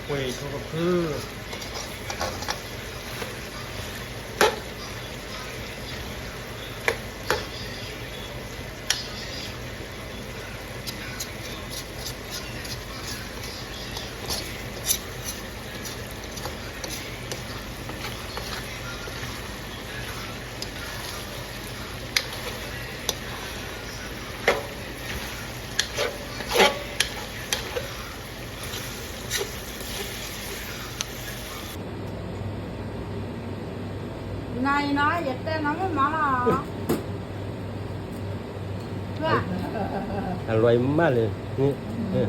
คุยเขาก็คือ나이 나 예때 너무 많아. 왜? อร่อยมากเลยนี่เนี่ย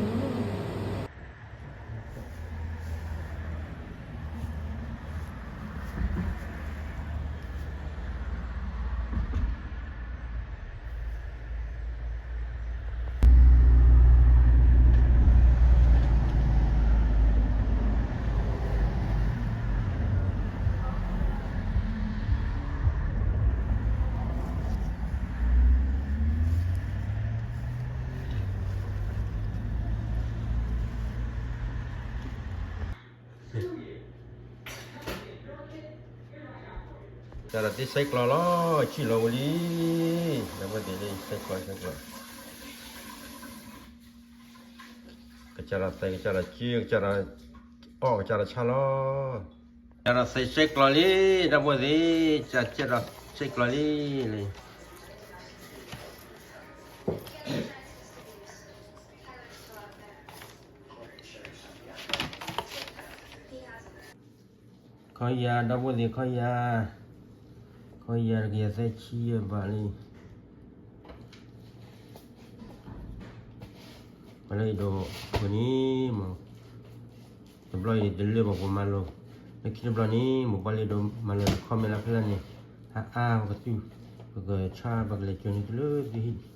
จะได้ใส่กลอล้อชิโลลีแล้วก็เดี๋ยวใส่กลอก็จะได้ใส่ก็จะได้จี้ก็จะได้อ้อก็จะได้ชาล้อจะได้ใส่กลอลีแล้วก็เดี๋ยวจะได้ใส่กลอลีเลยขอยาดับเบิลขอยาเกียร์ใส่ชีบาลีมาเลยดูวันนี้มั้งแต่บลอยเดินเรือบอกมาโลแล้วคิดบลอยนี้หมู่บ้านเลยดูมาเลยคอมเมนต์แล้วเพื่อนนี่ฮ่ามันก็ติ้วก็ชาบักเล็กจนนี่เลย